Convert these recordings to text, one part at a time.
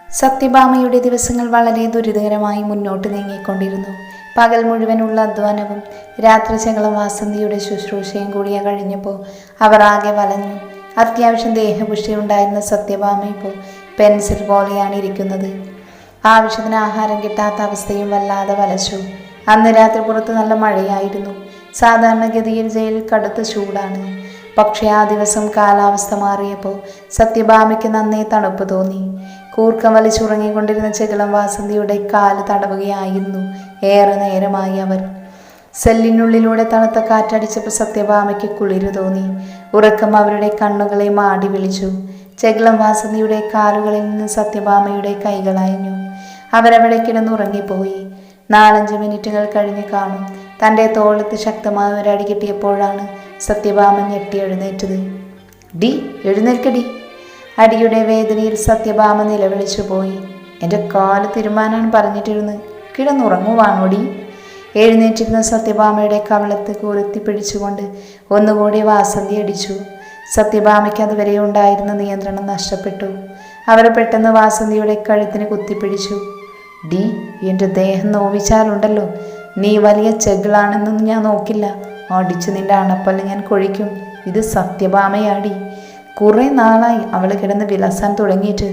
സത്യഭാമയുടെ ദിവസങ്ങൾ വളരെ ദുരിതകരമായി മുന്നോട്ട് നീങ്ങിക്കൊണ്ടിരുന്നു. പകൽ മുഴുവനുള്ള അധ്വാനവും രാത്രി ശകലം വാസന്തിയുടെ ശുശ്രൂഷയും കൂടിയ കഴിഞ്ഞപ്പോൾ അവർ ആകെ വലഞ്ഞു. അത്യാവശ്യം ദേഹപുഷ്ടി ഉണ്ടായിരുന്ന സത്യഭാമ ഇപ്പോൾ പെൻസിൽ പോലെയാണ് ഇരിക്കുന്നത്. ആവശ്യത്തിന് ആഹാരം കിട്ടാത്ത അവസ്ഥയും വല്ലാതെ വലച്ചു. അന്ന് രാത്രി പുറത്ത് നല്ല മഴയായിരുന്നു. സാധാരണഗതിയിൽ ജയിലിൽ കടുത്ത ചൂടാണ്. പക്ഷേ ആ ദിവസം കാലാവസ്ഥ മാറിയപ്പോൾ സത്യഭാമയ്ക്ക് നന്നേ തണുപ്പ് തോന്നി. കൂർക്കം വലിച്ചുറങ്ങിക്കൊണ്ടിരുന്ന ചെകിളം വാസന്തിയുടെ കാല് തടവുകയായിരുന്നു. ഏറെ നേരമായി അവർ. സെല്ലിനുള്ളിലൂടെ തണുത്ത കാറ്റടിച്ചപ്പോൾ സത്യഭാമയ്ക്ക് കുളിര് തോന്നി. ഉറക്കം അവരുടെ കണ്ണുകളെ മാടി വിളിച്ചു. ചെകിളം വാസന്തിയുടെ കാലുകളിൽ നിന്ന് സത്യഭാമയുടെ കൈകളയഞ്ഞു. അവരവിടെ കിടന്നുറങ്ങിപ്പോയി. 4-5 മിനിറ്റുകൾ കഴിഞ്ഞ് കാണും. തൻ്റെ തോളത്ത് ശക്തമായ ഒരടി കിട്ടിയപ്പോഴാണ് സത്യഭാമ ഞെട്ടി എഴുന്നേറ്റത്. ഡി എഴുന്നേൽക്കടി. അടിയുടെ വേദനയിൽ സത്യഭാമ നിലവിളിച്ചു പോയി. എൻ്റെ കാല് തിരുമാനാണ് പറഞ്ഞിട്ടിരുന്നത്, കിടന്നുറങ്ങുവാണോടി. എഴുന്നേറ്റിരുന്ന സത്യഭാമയുടെ കവളത്ത് കുരുത്തി പിടിച്ചുകൊണ്ട് ഒന്നുകൂടി വാസന്തി അടിച്ചു. സത്യഭാമയ്ക്ക് അതുവരെ ഉണ്ടായിരുന്ന നിയന്ത്രണം നഷ്ടപ്പെട്ടു. അവർ പെട്ടെന്ന് വാസന്തിയുടെ കഴുത്തിന് കുത്തിപ്പിടിച്ചു. ഡി, എൻ്റെ ദേഹം നോവിച്ചാലുണ്ടല്ലോ, നീ വലിയ ചെകിളാണെന്നൊന്നും ഞാൻ നോക്കില്ല. അടിച്ചു നിന്റെ അണപ്പല്ല് ഞാൻ കൊഴിക്കും. ഇത് സത്യഭാമയാടി. കുറേ നാളായി അവൾ കിടന്ന് വിലസാൻ തുടങ്ങിയിട്ട്.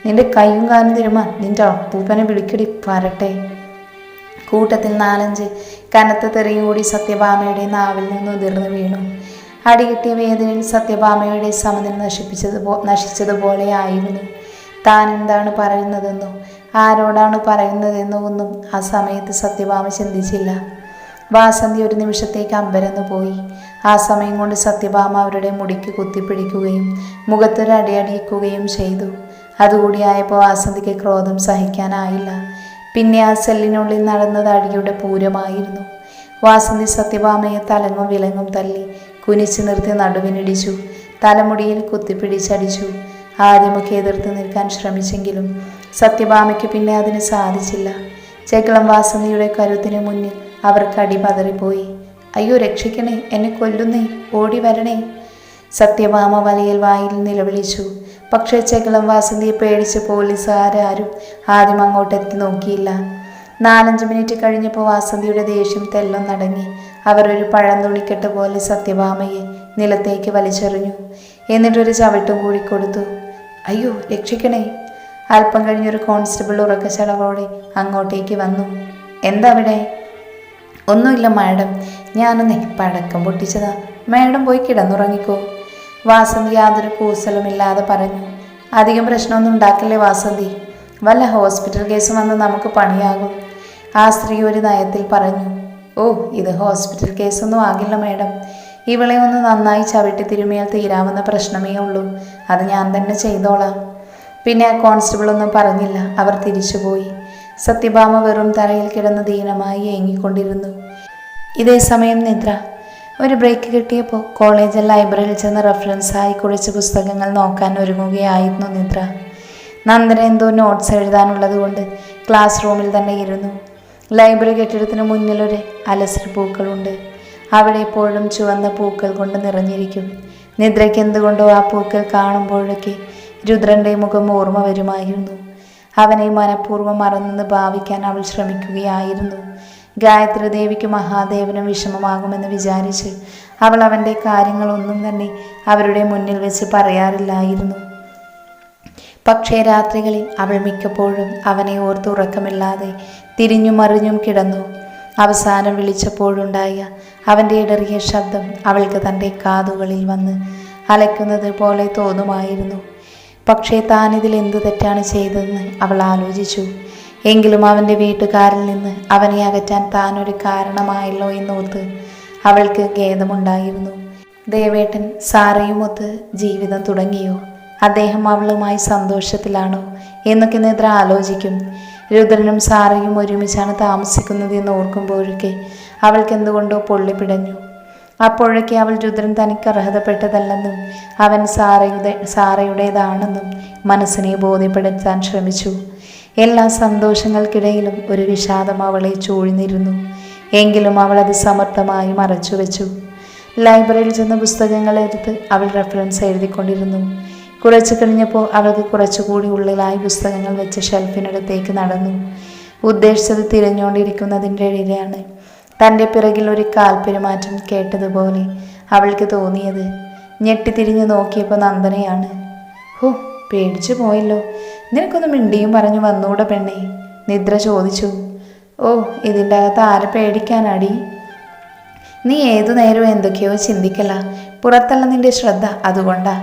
നിന്റെ കൈയും കാലും തിരുമാൻ നിന്റെ അപ്പൂപ്പനെ വിളിക്കടി വരട്ടെ. കൂട്ടത്തിൽ 4-5 കനത്ത തെറിയും കൂടി സത്യഭാമയുടെ നാവിൽ നിന്ന് ഉതിർന്നു വീണു. അടികിട്ടിയ വേദനയിൽ സത്യഭാമയുടെ സമനില നശിച്ചതുപോലെ ആയിരുന്നു. താൻ എന്താണ് പറയുന്നതെന്നോ ആരോടാണ് പറയുന്നതെന്നോ ഒന്നും ആ സമയത്ത് സത്യഭാമ ചിന്തിച്ചില്ല. വാസന്തി ഒരു നിമിഷത്തേക്ക് അമ്പരന്നു പോയി. ആ സമയം കൊണ്ട് സത്യഭാമ അവരുടെ മുടിക്ക് കുത്തിപ്പിടിക്കുകയും മുഖത്തൊരടിയടിക്കുകയും ചെയ്തു. അതുകൂടിയായപ്പോൾ വാസന്തിക്ക് ക്രോധം സഹിക്കാനായില്ല. പിന്നെ ആ സെല്ലിനുള്ളിൽ നടന്നത് അടിയുടെ പൂരമായിരുന്നു. വാസന്തി സത്യഭാമയെ തലങ്ങും വിലങ്ങും തല്ലി കുനിച്ചു നിർത്തി നടുവിനിടിച്ചു. തലമുടിയിൽ കുത്തിപ്പിടിച്ചടിച്ചു. ആദ്യമൊക്കെ എതിർത്ത് നിൽക്കാൻ ശ്രമിച്ചെങ്കിലും സത്യഭാമയ്ക്ക് പിന്നെ അതിന് സാധിച്ചില്ല. ചെകിളം വാസന്തിയുടെ കരുത്തിന് മുന്നിൽ അവർക്ക് അടി പതറിപ്പോയി. അയ്യോ രക്ഷിക്കണേ, എന്നെ കൊല്ലുന്നേ, ഓടി വരണേ. സത്യഭാമ വലയിൽ വായിൽ നിലവിളിച്ചു. പക്ഷേ ചെകിളം വാസന്തിയെ പേടിച്ച് പോലീസുകാരും ആദ്യം അങ്ങോട്ടെത്തി നോക്കിയില്ല. 4-5 മിനിറ്റ് കഴിഞ്ഞപ്പോൾ വാസന്തിയുടെ ദേഷ്യം തെല്ലും നടങ്ങി. അവർ ഒരു പഴന്തുള്ളിക്കെട്ട് പോലെ സത്യഭാമയെ നിലത്തേക്ക് വലിച്ചെറിഞ്ഞു. എന്നിട്ടൊരു ചവിട്ടും കൂടി കൊടുത്തു. അയ്യോ രക്ഷിക്കണേ. അല്പം കഴിഞ്ഞൊരു കോൺസ്റ്റബിൾ ഉറക്കച്ചടവോടെ അങ്ങോട്ടേക്ക് വന്നു. എന്താ അവിടെ? ഒന്നുമില്ല മാഡം, ഞാനൊന്നേ പടക്കം പൊട്ടിച്ചതാ. മാഡം പോയി കിടന്നുറങ്ങിക്കോ. വാസന്തി യാതൊരു കൂസലുമില്ലാതെ പറഞ്ഞു. അധികം പ്രശ്നമൊന്നും ഉണ്ടാക്കില്ലേ വാസന്തി, വല്ല ഹോസ്പിറ്റൽ കേസും വന്ന് നമുക്ക് പണിയാകും. ആ സ്ത്രീ ഒരു നയത്തിൽ പറഞ്ഞു. ഓ, ഇത് ഹോസ്പിറ്റൽ കേസൊന്നും ആകില്ല മാഡം. ഇവളെ ഒന്ന് നന്നായി ചവിട്ടി തിരുമിയാൽ തീരാവുന്ന പ്രശ്നമേ ഉള്ളൂ. അത് ഞാൻ തന്നെ ചെയ്തോളാം. പിന്നെ ആ കോൺസ്റ്റബിൾ ഒന്നും പറഞ്ഞില്ല. അവർ തിരിച്ചുപോയി. സത്യഭാമ വെറും തറയിൽ കിടന്ന് ദീനമായി ഏങ്ങിക്കൊണ്ടിരുന്നു. ഇതേ സമയം നിദ്ര. ഒരു ബ്രേക്ക് കിട്ടിയപ്പോൾ കോളേജ് ലൈബ്രറിയിൽ ചെന്ന് റെഫറൻസായി കുറച്ച് പുസ്തകങ്ങൾ നോക്കാൻ ഒരുങ്ങുകയായിരുന്നു നിദ്ര. നന്ദന എന്തോ നോട്ട്സ് എഴുതാനുള്ളത് കൊണ്ട് ക്ലാസ് റൂമിൽ തന്നെ ഇരുന്നു. ലൈബ്രറി കെട്ടിടത്തിന് മുന്നിലൊരു അലസർ പൂക്കളുണ്ട്. അവിടെ എപ്പോഴും ചുവന്ന പൂക്കൾ കൊണ്ട് നിറഞ്ഞിരിക്കും. നിദ്രയ്ക്ക് എന്തുകൊണ്ടോ ആ പൂക്കൾ കാണുമ്പോഴൊക്കെ രുദ്രൻ്റെ മുഖം ഓർമ്മ വരുമായിരുന്നു. അവനെ മനഃപൂർവ്വം മറന്നെന്ന് ഭാവിക്കാൻ അവൾ ശ്രമിക്കുകയായിരുന്നു. ഗായത്രി ദേവിക്ക് മഹാദേവനും വിഷമമാകുമെന്ന് വിചാരിച്ച് അവൾ അവൻ്റെ കാര്യങ്ങളൊന്നും തന്നെ അവരുടെ മുന്നിൽ വെച്ച് പറയാറില്ലായിരുന്നു. പക്ഷേ രാത്രികളിൽ അവൾ മിക്കപ്പോഴും അവനെ ഓർത്ത് ഉറക്കമില്ലാതെ തിരിഞ്ഞും മറിഞ്ഞും കിടന്നു. അവസാനം വിളിച്ചപ്പോഴുണ്ടായ അവൻ്റെ ഇടറിയ ശബ്ദം അവൾക്ക് തൻ്റെ കാതുകളിൽ വന്ന് അലയ്ക്കുന്നത് പോലെ തോന്നുമായിരുന്നു. പക്ഷേ താനിതിൽ എന്തു തെറ്റാണ് ചെയ്തതെന്ന് അവൾ ആലോചിച്ചു. എങ്കിലും അവൻ്റെ വീട്ടുകാരിൽ നിന്ന് അവനെ അകറ്റാൻ താനൊരു കാരണമായല്ലോ എന്നോർത്ത് അവൾക്ക് ഖേദമുണ്ടായിരുന്നു. ദേവേട്ടൻ സാറയുമൊത്ത് ജീവിതം തുടങ്ങിയോ? അദ്ദേഹം അവളുമായി സന്തോഷത്തിലാണോ എന്നൊക്കെ നിദ്ര ആലോചിക്കും. രുദ്രനും സാറയും ഒരുമിച്ചാണ് താമസിക്കുന്നത് എന്ന് ഓർക്കുമ്പോഴൊക്കെ അവൾക്ക് എന്തുകൊണ്ടോ പൊള്ളിപ്പിടഞ്ഞു. അപ്പോഴൊക്കെ അവൾ രുദ്രൻ തനിക്ക് അർഹതപ്പെട്ടതല്ലെന്നും അവൻ സാറയുടേതാണെന്നും മനസ്സിനെ ബോധ്യപ്പെടുത്താൻ ശ്രമിച്ചു. എല്ലാ സന്തോഷങ്ങൾക്കിടയിലും ഒരു വിഷാദം അവളെ ചൂഴ്ന്നിരുന്നു. എങ്കിലും അവൾ അത് സമർത്ഥമായി മറച്ചു വെച്ചു. ലൈബ്രറിയിൽ ചെന്ന് പുസ്തകങ്ങളെടുത്ത് അവൾ റെഫറൻസ് എഴുതിക്കൊണ്ടിരുന്നു. കുറച്ചു കഴിഞ്ഞപ്പോൾ അവൾക്ക് കുറച്ചുകൂടി ഉള്ളിലായി പുസ്തകങ്ങൾ വെച്ച് ഷെൽഫിനടുത്തേക്ക് നടന്നു. ഉദ്ദേശിച്ചത് തിരഞ്ഞുകൊണ്ടിരിക്കുന്നതിൻ്റെ ഇടയിലാണ് തൻ്റെ പിറകിൽ ഒരു കാൽപ്പെരുമാറ്റം കേട്ടതുപോലെ അവൾക്ക് തോന്നിയത്. ഞെട്ടിത്തിരിഞ്ഞ് നോക്കിയപ്പോൾ നന്ദനയാണ്. ഹോ, പേടിച്ചു പോയല്ലോ. നിനക്കൊന്ന് മിണ്ടിയും പറഞ്ഞു വന്നൂടെ പെണ്ണേ? നിദ്ര ചോദിച്ചു. ഓ, ഇതിൻ്റെ അകത്ത് ആരെ പേടിക്കാനാടി? നീ ഏതു നേരവും എന്തൊക്കെയോ ചിന്തിക്കല. പുറത്തല്ല നിന്റെ ശ്രദ്ധ, അതുകൊണ്ടാ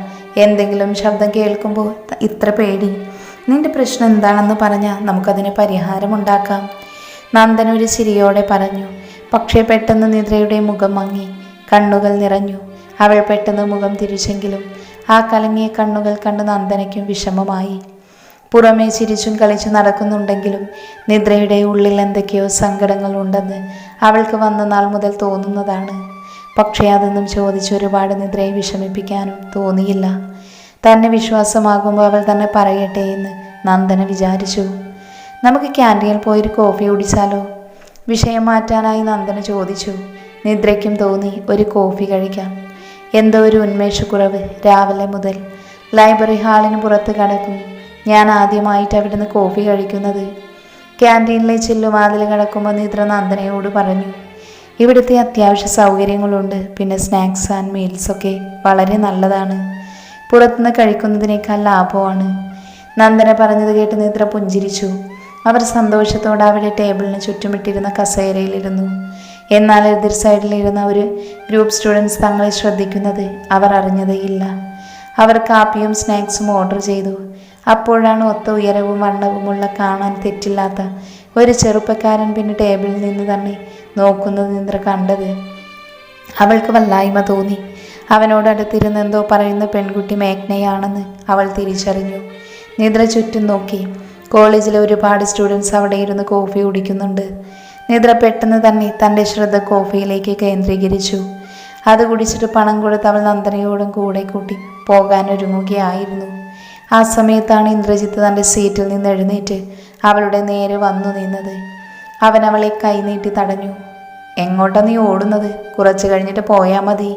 എന്തെങ്കിലും ശബ്ദം കേൾക്കുമ്പോൾ ഇത്ര പേടി. നിന്റെ പ്രശ്നം എന്താണെന്ന് പറഞ്ഞാൽ നമുക്കതിന് പരിഹാരമുണ്ടാക്കാം. നന്ദന ഒരു ചിരിയോടെ പറഞ്ഞു. പക്ഷേ പെട്ടെന്ന് നിദ്രയുടെ മുഖം മങ്ങി, കണ്ണുകൾ നിറഞ്ഞു. അവൾ പെട്ടെന്ന് മുഖം തിരിച്ചെങ്കിലും ആ കലങ്ങിയ കണ്ണുകൾ കണ്ട് നന്ദനയ്ക്കും വിഷമമായി. പുറമേ ചിരിച്ചും കളിച്ചും നടക്കുന്നുണ്ടെങ്കിലും നിദ്രയുടെ ഉള്ളിൽ എന്തൊക്കെയോ സങ്കടങ്ങൾ ഉണ്ടെന്ന് അവൾക്ക് വന്ന നാൾ മുതൽ തോന്നുന്നതാണ്. പക്ഷേ അതൊന്നും ചോദിച്ച് ഒരുപാട് നിദ്രയെ വിഷമിപ്പിക്കാനും തോന്നിയില്ല. തന്നെ വിശ്വാസമാകുമ്പോൾ അവൾ തന്നെ പറയട്ടെ എന്ന് നന്ദന വിചാരിച്ചു. നമുക്ക് ക്യാൻറ്റീനിൽ പോയൊരു കോഫി കുടിച്ചാലോ? വിഷയം മാറ്റാനായി നന്ദന ചോദിച്ചു. നിദ്രയ്ക്കും തോന്നി ഒരു കോഫി കഴിക്കാം. എന്തോ ഒരു ഉന്മേഷക്കുറവ്. രാവിലെ മുതൽ ലൈബ്രറി ഹാളിന് പുറത്ത് കടക്കും ഞാൻ ആദ്യമായിട്ട് അവിടുന്ന് കോഫി കഴിക്കുന്നത്. ക്യാൻറ്റീനിലെ ചില്ലുവാതിൽ കിടക്കുമ്പോൾ നിദ്ര നന്ദനയോട് പറഞ്ഞു. ഇവിടുത്തെ അത്യാവശ്യ സൗകര്യങ്ങളുണ്ട്, പിന്നെ സ്നാക്സ് ആൻഡ് മീൽസൊക്കെ വളരെ നല്ലതാണ്. പുറത്തുനിന്ന് കഴിക്കുന്നതിനേക്കാൾ ലാഭമാണ്. നന്ദന പറഞ്ഞത് കേട്ട് നിദ്ര പുഞ്ചിരിച്ചു. അവർ സന്തോഷത്തോടെ അവിടെ ടേബിളിന് ചുറ്റുമിട്ടിരുന്ന കസേരയിലിരുന്നു. എന്നാൽ എതിർ സൈഡിലിരുന്ന ഒരു ഗ്രൂപ്പ് സ്റ്റുഡൻസ് തങ്ങളെ ശ്രദ്ധിക്കുന്നത് അവർ അറിഞ്ഞതേയില്ല. അവർ കാപ്പിയും സ്നാക്സും ഓർഡർ ചെയ്തു. അപ്പോഴാണ് ഒത്ത ഉയരവും വണ്ണവുമുള്ള കാണാൻ തെറ്റില്ലാത്ത ഒരു ചെറുപ്പക്കാരൻ പിന്നെ ടേബിളിൽ നിന്ന് തന്നെ നോക്കുന്നത് നിദ്ര കണ്ടത്. അവൾക്ക് വല്ലായ്മ തോന്നി. അവനോടടുത്തിരുന്ന് എന്തോ പറയുന്ന പെൺകുട്ടി മേഘ്നയാണെന്ന് അവൾ തിരിച്ചറിഞ്ഞു. നിദ്ര ചുറ്റും നോക്കി. കോളേജിലെ ഒരുപാട് സ്റ്റുഡൻസ് അവിടെ ഇരുന്ന് കോഫി കുടിക്കുന്നുണ്ട്. നിദ്ര പെട്ടെന്ന് തന്നെ തൻ്റെ ശ്രദ്ധ കോഫിയിലേക്ക് കേന്ദ്രീകരിച്ചു. അത് കുടിച്ചിട്ട് പണം കൊടുത്ത് അവൾ നന്ദനയോടും കൂടെ കൂട്ടി പോകാനൊരുങ്ങുകയായിരുന്നു. ആ സമയത്താണ് ഇന്ദ്രജിത്ത് തൻ്റെ സീറ്റിൽ നിന്ന് എഴുന്നേറ്റ് അവളുടെ നേരെ വന്നു നിന്നത്. അവൻ അവളെ കൈനീട്ടി തടഞ്ഞു. എങ്ങോട്ടാ നീ ഓടുന്നത്? കുറച്ച് കഴിഞ്ഞിട്ട് പോയാൽ മതി.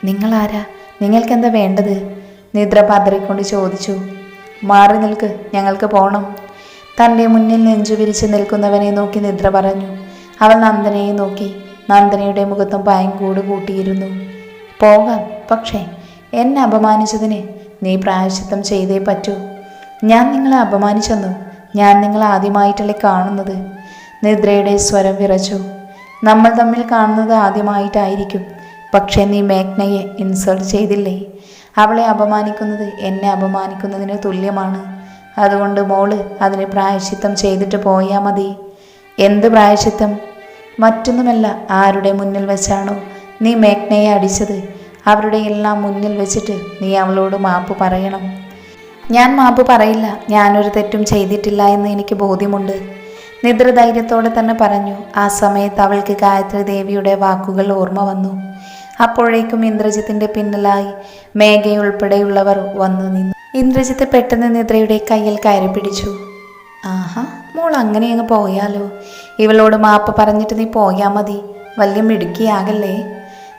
നിങ്ങളാരാ? നിങ്ങൾക്കെന്താ വേണ്ടത്? നിദ്ര പതറിക്കൊണ്ട് ചോദിച്ചു. മാറി നിൽക്ക്, ഞങ്ങൾക്ക് പോകണം. തൻ്റെ മുന്നിൽ നെഞ്ചു വിരിച്ച് നിൽക്കുന്നവനെ നോക്കി നിദ്ര പറഞ്ഞു. അവൾ നന്ദനയെ നോക്കി. നന്ദനയുടെ മുഖത്തും ഭയം കൂട്ടിയിരുന്നു. പോകാം, പക്ഷേ എന്നെ അപമാനിച്ചതിന് നീ പ്രായശ്ചിത്തം ചെയ്തേ പറ്റൂ. ഞാൻ നിങ്ങളെ അപമാനിച്ചെന്നു? ഞാൻ നിങ്ങളെ ആദ്യമായിട്ടല്ലേ കാണുന്നത്? നിദ്രയുടെ സ്വരം വിറച്ചു. നമ്മൾ തമ്മിൽ കാണുന്നത് ആദ്യമായിട്ടായിരിക്കും. പക്ഷേ നീ മേഘ്നയെ ഇൻസൾട്ട് ചെയ്തില്ലേ? അവളെ അപമാനിക്കുന്നത് എന്നെ അപമാനിക്കുന്നതിന് തുല്യമാണ്. അതുകൊണ്ട് മോള് അതിന് പ്രായശ്ചിത്തം ചെയ്തിട്ട് പോയാൽ മതി. എന്ത് പ്രായശ്ചിത്തം? മറ്റൊന്നുമല്ല, ആരുടെ മുന്നിൽ വെച്ചാണോ നീ മേഘ്നയെ അടിച്ചത് അവരുടെ എല്ലാം മുന്നിൽ വെച്ചിട്ട് നീ അവളോട് മാപ്പ് പറയണം. ഞാൻ മാപ്പ് പറയില്ല. ഞാനൊരു തെറ്റും ചെയ്തിട്ടില്ല എന്ന് എനിക്ക് ബോധ്യമുണ്ട്. നിദ്ര ധൈര്യത്തോടെ തന്നെ പറഞ്ഞു. ആ സമയത്ത് അവൾക്ക് ഗായത്രി ദേവിയുടെ വാക്കുകൾ ഓർമ്മ വന്നു. അപ്പോഴേക്കും ഇന്ദ്രജിത്തിൻ്റെ പിന്നിലായി മേഘയുൾപ്പെടെയുള്ളവർ വന്നു നിന്നു. ഇന്ദ്രജിത്ത് പെട്ടെന്ന് നിദ്രയുടെ കയ്യിൽ കയറി പിടിച്ചു. ആഹാ, മോൾ അങ്ങനെ അങ്ങ് പോയാലോ? ഇവളോട് മാപ്പ് പറഞ്ഞിട്ട് നീ പോയാൽ മതി. വലിയ മിടുക്കിയാകല്ലേ.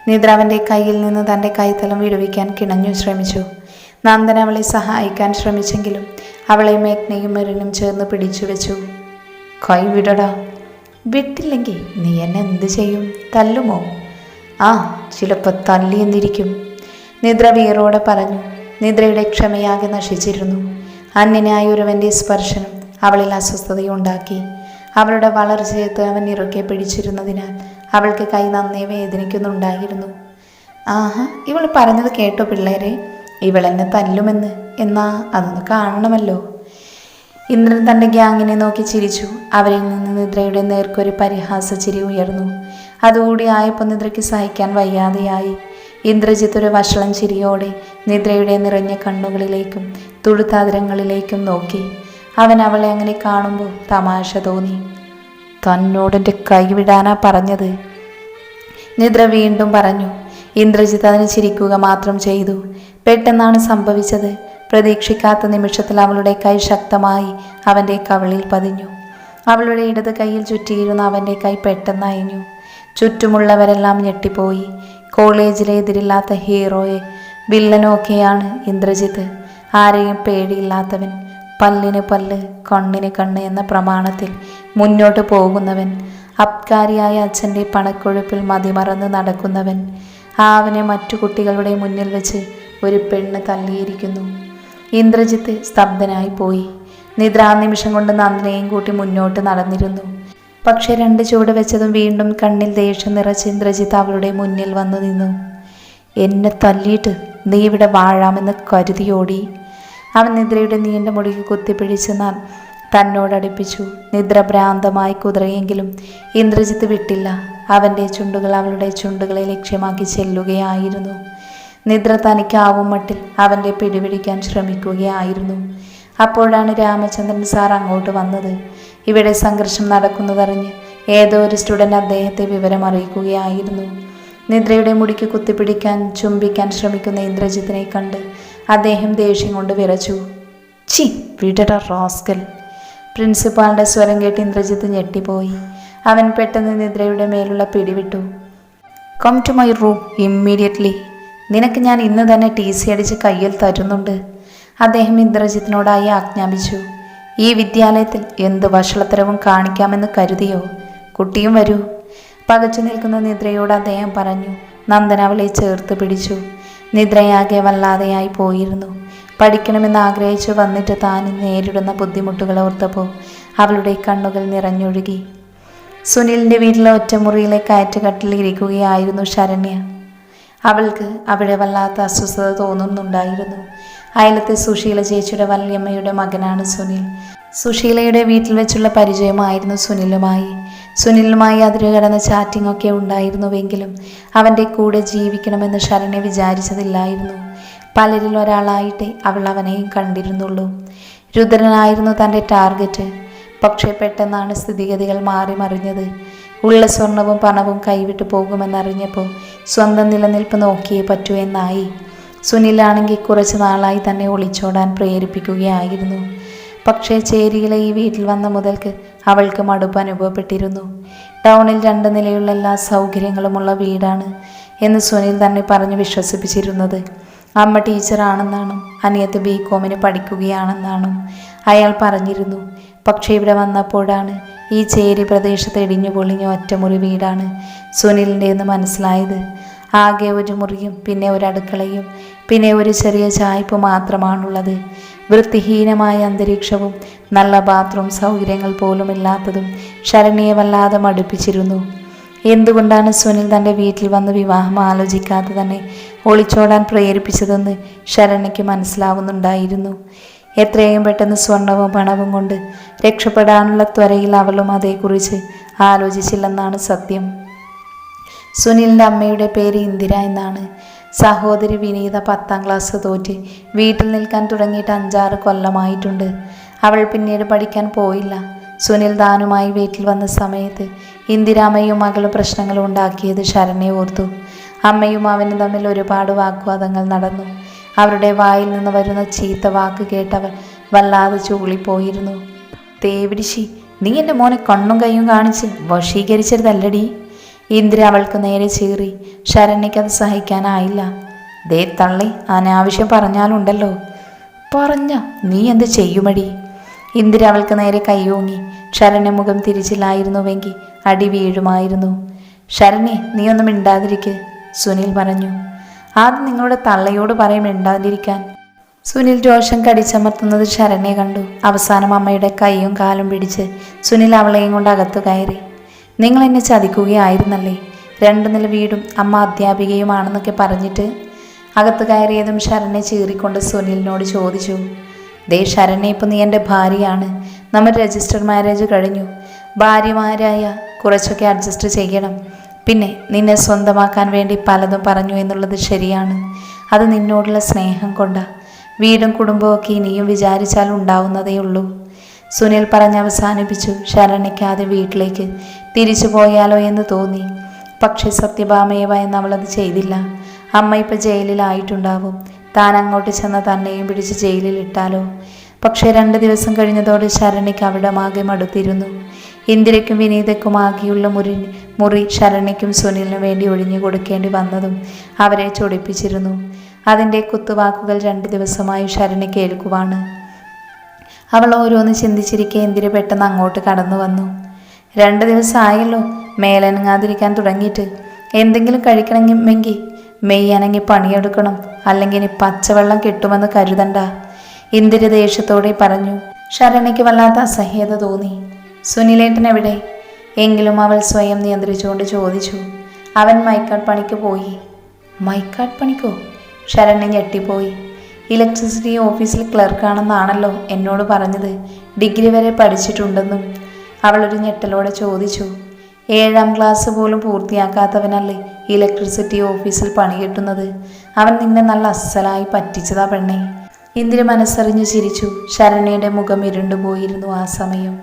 നിദ്ര അവൻ്റെ കയ്യിൽ നിന്ന് തൻ്റെ കൈത്തലം വിടുവിക്കാൻ കിണഞ്ഞു ശ്രമിച്ചു. നന്ദന അവളെ സഹായിക്കാൻ ശ്രമിച്ചെങ്കിലും അവളെ മേഘ്നയും മെറിനും ചേർന്ന് പിടിച്ചു വെച്ചു. കൈ വിടടാ. വിട്ടില്ലെങ്കിൽ നീ എന്നെ എന്ത് ചെയ്യും? തല്ലുമോ? ആ, ചിലപ്പോൾ തല്ലി എന്നിരിക്കും, നിദ്ര വീറോടെ പറഞ്ഞു. നിദ്രയുടെ ക്ഷമയാകെ നശിച്ചിരുന്നു. അന്യനായ ഒരുവൻ്റെ സ്പർശനം അവളിൽ അസ്വസ്ഥതയുണ്ടാക്കി. അവളുടെ വളർച്ചയത്ത് അവൻ ഇറുക്കെ പിടിച്ചിരുന്നതിനാൽ അവൾക്ക് കൈ നന്നേ വേദനിക്കുന്നുണ്ടായിരുന്നു. ആഹാ, ഇവൾ പറഞ്ഞത് കേട്ടോ പിള്ളേരെ? ഇവളെന്നെ തല്ലുമെന്ന്. എന്നാ അതൊന്ന് കാണണമല്ലോ. ഇന്ദ്രൻ തൻ്റെ ഗ്യാങ്ങിനെ നോക്കി ചിരിച്ചു. അവരിൽ നിന്ന് നിദ്രയുടെ നേർക്കൊരു പരിഹാസ ചിരി ഉയർന്നു. അതുകൂടി ആയപ്പോൾ നിദ്രയ്ക്ക് സഹിക്കാൻ വയ്യാതെയായി. ഇന്ദ്രജിത്ത് ഒരു വഷളം ചിരിയോടെ നിദ്രയുടെ നിറഞ്ഞ കണ്ണുകളിലേക്കും തുടുത്താതിരങ്ങളിലേക്കും നോക്കി. അവൻ അവളെ അങ്ങനെ കാണുമ്പോൾ തമാശ തോന്നി. തന്നോടെൻ്റെ കൈവിടാനാ പറഞ്ഞത്, നിദ്ര വീണ്ടും പറഞ്ഞു. ഇന്ദ്രജിത്ത് അതിന് ചിരിക്കുക മാത്രം ചെയ്തു. പെട്ടെന്നാണ് സംഭവിച്ചത്. പ്രതീക്ഷിക്കാത്ത നിമിഷത്തിൽ അവളുടെ കൈ ശക്തമായി അവൻ്റെ കവിളിൽ പതിഞ്ഞു. അവളുടെ ഇടത് കൈയിൽ ചുറ്റിയിരുന്ന അവൻ്റെ കൈ പെട്ടെന്ന് അയഞ്ഞു. ചുറ്റുമുള്ളവരെല്ലാം ഞെട്ടിപ്പോയി. കോളേജിലെ എതിരില്ലാത്ത ഹീറോയെ വില്ലനൊക്കെയാണ് ഇന്ദ്രജിത്ത്. ആരെയും പേടിയില്ലാത്തവൻ, പല്ലിന് പല്ല് കണ്ണിന് കണ്ണ് എന്ന പ്രമാണത്തിൽ മുന്നോട്ട് പോകുന്നവൻ, അബ്കാരിയായ അച്ഛൻ്റെ പണക്കൊഴുപ്പിൽ മതിമറന്ന് നടക്കുന്നവൻ. അവനെ മറ്റു കുട്ടികളുടെ മുന്നിൽ വെച്ച് ഒരു പെണ്ണ് തള്ളിയിരിക്കുന്നു. ഇന്ദ്രജിത്ത് സ്തബ്ധനായി പോയി. നിദ്രാനിമിഷം കൊണ്ട് നന്ദനയും കൂട്ടി മുന്നോട്ട് നടന്നിരുന്നു. പക്ഷെ 2 ചുവട് വെച്ചതും വീണ്ടും കണ്ണിൽ ദേഷ്യം നിറച്ച് ഇന്ദ്രജിത്ത് അവളുടെ മുന്നിൽ വന്നു നിന്നു. എന്നെ തല്ലിയിട്ട് നീ ഇവിടെ വാഴാമെന്ന് കരുതിയോടി. അവൻ നിദ്രയുടെ നീണ്ട മുടിക്ക് കുത്തിപ്പിടിച്ച് തന്നോടടുപ്പിച്ചു. നിദ്ര ഭ്രാന്തമായി കുതിരയെങ്കിലും ഇന്ദ്രജിത്ത് വിട്ടില്ല. അവൻ്റെ ചുണ്ടുകൾ അവളുടെ ചുണ്ടുകളെ ലക്ഷ്യമാക്കി ചെല്ലുകയായിരുന്നു. നിദ്ര തനിക്കാവും മട്ടിൽ അവൻ്റെ പിടിപിടിക്കാൻ ശ്രമിക്കുകയായിരുന്നു. അപ്പോഴാണ് രാമചന്ദ്രൻ സാർ അങ്ങോട്ട് വന്നത്. ഇവിടെ സംഘർഷം നടക്കുന്നതറിഞ്ഞ് ഏതോ ഒരു സ്റ്റുഡൻ്റ് അദ്ദേഹത്തെ വിവരം അറിയിക്കുകയായിരുന്നു. നിദ്രയുടെ മുടിക്ക് കുത്തിപ്പിടിക്കാൻ ചുംബിക്കാൻ ശ്രമിക്കുന്ന ഇന്ദ്രജിത്തിനെ കണ്ട് അദ്ദേഹം ദേഷ്യം കൊണ്ട് വിറച്ചു. ചി വിടട റാസ്കൽ. പ്രിൻസിപ്പാളുടെ സ്വരം കേട്ട് ഇന്ദ്രജിത്ത് ഞെട്ടിപ്പോയി. അവൻ പെട്ടെന്ന് നിദ്രയുടെ മേലുള്ള പിടിവിട്ടു. Come to my room immediately. നിനക്ക് ഞാൻ ഇന്ന് തന്നെ TC അടിച്ച് കയ്യിൽ തരുന്നുണ്ട്, അദ്ദേഹം ഇന്ദ്രജിത്തിനോടായി ആജ്ഞാപിച്ചു. ഈ വിദ്യാലയത്തിൽ എന്ത് വഷളത്തരവും കാണിക്കാമെന്ന് കരുതിയോ? കുട്ടിയും വരൂ. പകച്ചു നിൽക്കുന്ന നിദ്രയോട് അദ്ദേഹം പറഞ്ഞു. നന്ദന അവളെ ചേർത്ത് പിടിച്ചു. നിദ്രയാകെ വല്ലാതെയായി പോയിരുന്നു. പഠിക്കണമെന്ന് ആഗ്രഹിച്ചു വന്നിട്ട് താൻ നേരിടുന്ന ബുദ്ധിമുട്ടുകൾ ഓർത്തപ്പോൾ അവളുടെ കണ്ണുകൾ നിറഞ്ഞൊഴുകി. സുനിലിൻ്റെ വീട്ടിലെ ഒറ്റമുറിയിലെ കയറ്റുകട്ടിൽ ഇരിക്കുകയായിരുന്നു ശരണ്യ. അവൾക്ക് അവിടെ വല്ലാത്ത അസ്വസ്ഥത തോന്നുന്നുണ്ടായിരുന്നു. അയലത്തെ സുശീല ചേച്ചിയുടെ വല്യമ്മയുടെ മകനാണ് സുനിൽ. സുശീലയുടെ വീട്ടിൽ വെച്ചുള്ള പരിചയമായിരുന്നു സുനിലുമായി അതിരുകടന്ന ചാറ്റിംഗ് ഒക്കെ ഉണ്ടായിരുന്നുവെങ്കിലും അവൻ്റെ കൂടെ ജീവിക്കണമെന്ന് ശരണ്യ വിചാരിച്ചതില്ലായിരുന്നു. പലരിൽ ഒരാളായിട്ടേ അവൾ അവനെയും കണ്ടിരുന്നുള്ളൂ. രുദ്രനായിരുന്നു തൻ്റെ ടാർഗറ്റ്. പക്ഷേ പെട്ടെന്നാണ് സ്ഥിതിഗതികൾ മാറി മറിഞ്ഞത്. ഉള്ള സ്വർണവും പണവും കൈവിട്ടു പോകുമെന്നറിഞ്ഞപ്പോൾ സ്വന്തം നിലനിൽപ്പ് നോക്കിയേ പറ്റൂ എന്നായി. സുനിലാണെങ്കിൽ കുറച്ച് നാളായി തന്നെ ഒളിച്ചോടാൻ പ്രേരിപ്പിക്കുകയായിരുന്നു. പക്ഷേ ചേരിയിലെ ഈ വീട്ടിൽ വന്ന മുതൽക്ക് അവൾക്ക് മടുപ്പ് അനുഭവപ്പെട്ടിരുന്നു. ടൗണിൽ 2 നിലയുള്ള എല്ലാ സൗകര്യങ്ങളുമുള്ള വീടാണ് എന്ന് സുനിൽ തന്നെ പറഞ്ഞ് വിശ്വസിപ്പിച്ചിരുന്നത്. അമ്മ ടീച്ചറാണെന്നാണും അനിയത്ത് BCom പഠിക്കുകയാണെന്നാണും അയാൾ പറഞ്ഞിരുന്നു. പക്ഷേ ഇവിടെ വന്നപ്പോഴാണ് ഈ ചേരി പ്രദേശത്ത് ഇടിഞ്ഞു പൊളിഞ്ഞ ഒറ്റമുറി വീടാണ് സുനിലിൻ്റെ എന്ന് മനസ്സിലായത്. ആകെ ഒരു മുറിയും പിന്നെ ഒരു അടുക്കളയും പിന്നെ ഒരു ചെറിയ ചായ്പ് മാത്രമാണുള്ളത്. വൃത്തിഹീനമായ അന്തരീക്ഷവും നല്ല ബാത്റൂം സൗകര്യങ്ങൾ പോലും ഇല്ലാത്തതും ശരണ്യയെ വല്ലാതെ മടുപ്പിച്ചിരുന്നു. എന്തുകൊണ്ടാണ് സുനിൽ തൻ്റെ വീട്ടിൽ വന്ന് വിവാഹം ആലോചിക്കാതെ തന്നെ ഒളിച്ചോടാൻ പ്രേരിപ്പിച്ചതെന്ന് ശരണ്യയ്ക്ക് മനസ്സിലാവുന്നുണ്ടായിരുന്നു. എത്രയും പെട്ടെന്ന് സ്വർണവും പണവും കൊണ്ട് രക്ഷപ്പെടാനുള്ള ത്വരയിൽ അവളും അതേക്കുറിച്ച് ആലോചിച്ചില്ലെന്നാണ് സത്യം. സുനിലിൻ്റെ അമ്മയുടെ പേര് ഇന്ദിര എന്നാണ്. സഹോദരി വിനീത 10ാം ക്ലാസ് തോറ്റ് വീട്ടിൽ നിൽക്കാൻ തുടങ്ങിയിട്ട് 5-6 കൊല്ലമായിട്ടുണ്ട്. അവൾ പിന്നീട് പഠിക്കാൻ പോയില്ല. സുനിൽ താനുമായി വീട്ടിൽ വന്ന സമയത്ത് ഇന്ദിരാമ്മയും മകളും പ്രശ്നങ്ങളും ഉണ്ടാക്കിയത് ശരണ്യ ഓർത്തു. അമ്മയും അവനും തമ്മിൽ ഒരുപാട് വാഗ്വാദങ്ങൾ നടന്നു. അവരുടെ വായിൽ നിന്ന് വരുന്ന ചീത്ത വാക്ക് കേട്ടവൾ വല്ലാതെ ചൂളിപ്പോയിരുന്നു. തേവിടിശി, നീ എൻ്റെ മോനെ കണ്ണും കൈയും കാണിച്ച് വശീകരിച്ചതല്ലടി. ഇന്ദിര അവൾക്ക് നേരെ ചീറി. ശരണ്യക്കത് സഹിക്കാനായില്ല. ദേ തള്ളി, അനാവശ്യം പറഞ്ഞാലുണ്ടല്ലോ. പറഞ്ഞ നീ എന്ത് ചെയ്യുമടി? ഇന്ദിര അവൾക്ക് നേരെ കൈയോങ്ങി. ശരണ്യ മുഖം തിരിച്ചില്ലായിരുന്നുവെങ്കിൽ അടി വീഴുമായിരുന്നു. ശരണ്യ, നീ ഒന്നും മിണ്ടാതിരിക്ക്, സുനിൽ പറഞ്ഞു. ആദ്യം നിങ്ങളുടെ തള്ളയോട് പറയും മിണ്ടാതിരിക്കാൻ. സുനിൽ രോഷം കടിച്ചമർത്തുന്നത് ശരണ്യ കണ്ടു. അവസാനം അമ്മയുടെ കൈയും കാലും പിടിച്ച് സുനിൽ അവളെയും കൊണ്ട് അകത്തു കയറി. നിങ്ങൾ എന്നെ ചതിക്കുകയായിരുന്നല്ലേ? 2 നില വീടും അമ്മ അധ്യാപികയുമാണെന്നൊക്കെ പറഞ്ഞിട്ട്. അകത്ത് കയറിയതും ശരണ്യ ചീറിക്കൊണ്ട് സുനിലിനോട് ചോദിച്ചു. ദേ ശരണ്യ, ഇപ്പം നീ എൻ്റെ ഭാര്യയാണ്. നമ്മൾ രജിസ്റ്റർ മാരേജ് കഴിഞ്ഞു. ഭാര്യമാരായ കുറച്ചൊക്കെ അഡ്ജസ്റ്റ് ചെയ്യണം. പിന്നെ നിന്നെ സ്വന്തമാക്കാൻ വേണ്ടി പലതും പറഞ്ഞു എന്നുള്ളത് ശരിയാണ്. അത് നിന്നോടുള്ള സ്നേഹം കൊണ്ടാ. വീടും കുടുംബമൊക്കെ ഇനിയും വിചാരിച്ചാൽ ഉണ്ടാവുന്നതേ ഉള്ളൂ, സുനിൽ പറഞ്ഞ് അവസാനിപ്പിച്ചു. ശരണ്യയ്ക്ക് ആദ്യം വീട്ടിലേക്ക് തിരിച്ചു പോയാലോ എന്ന് തോന്നി. പക്ഷേ സത്യഭാമയവ എന്നവളത് ചെയ്തില്ല. അമ്മ ഇപ്പം ജയിലിലായിട്ടുണ്ടാവും. താൻ അങ്ങോട്ട് ചെന്ന് തന്നെയും പിടിച്ച് ജയിലിൽ ഇട്ടാലോ? പക്ഷേ 2 ദിവസം കഴിഞ്ഞതോടെ ശരണ്യയ്ക്ക് അവിടമാകെ മടുത്തിരുന്നു. ഇന്ദിരയ്ക്കും വിനീതയ്ക്കും ആകെയുള്ള മുറി ശരണ്യയ്ക്കും സുനിലിനു വേണ്ടി ഒഴിഞ്ഞു കൊടുക്കേണ്ടി വന്നതും അവരെ ചൊടിപ്പിച്ചിരുന്നു. അതിൻ്റെ കുത്തുവാക്കുകൾ 2 ദിവസമായി ശരണി കേൾക്കുവാണ്. അവൾ ഓരോന്ന് ചിന്തിച്ചിരിക്കെ ഇന്ദിര പെട്ടെന്ന് അങ്ങോട്ട് കടന്നു വന്നു. 2 ദിവസമായല്ലോ മേലനങ്ങാതിരിക്കാൻ തുടങ്ങിയിട്ട്. എന്തെങ്കിലും കഴിക്കണമെങ്കിൽ മെയ് അനങ്ങി പണിയെടുക്കണം, അല്ലെങ്കിൽ ഇനി പച്ചവെള്ളം കിട്ടുമെന്ന് കരുതണ്ട, ഇന്ദിര ദേഷ്യത്തോടെ പറഞ്ഞു. ശരണ്യയ്ക്ക് വല്ലാത്ത അസഹ്യത തോന്നി. സുനിലേട്ടൻ എവിടെ? എങ്കിലും അവൾ സ്വയം നിയന്ത്രിച്ചുകൊണ്ട് ചോദിച്ചു. അവൻ മൈക്കാട് പണിക്ക് പോയി. മൈക്കാട് പണിക്കോ? ശരണ്യ ഞെട്ടിപ്പോയി. ഇലക്ട്രിസിറ്റി ഓഫീസിൽ ക്ലർക്കാണെന്നാണല്ലോ എന്നോട് പറഞ്ഞത്. ഡിഗ്രി വരെ പഠിച്ചിട്ടുണ്ടെന്നും അവളൊരു ഞെട്ടലോടെ ചോദിച്ചു. 7ാം ക്ലാസ് പോലും പൂർത്തിയാക്കാത്തവനല്ലേ ഇലക്ട്രിസിറ്റി ഓഫീസിൽ പണി കിട്ടുന്നത്? അവൻ നിന്നെ നല്ല അസ്സലായി പറ്റിച്ചതാ പെണ്ണെ. ഇന്ദിര മനസ്സറിഞ്ഞു ചിരിച്ചു. ശരണ്യയുടെ മുഖം ഇരുണ്ടുപോയിരുന്നു ആ സമയം.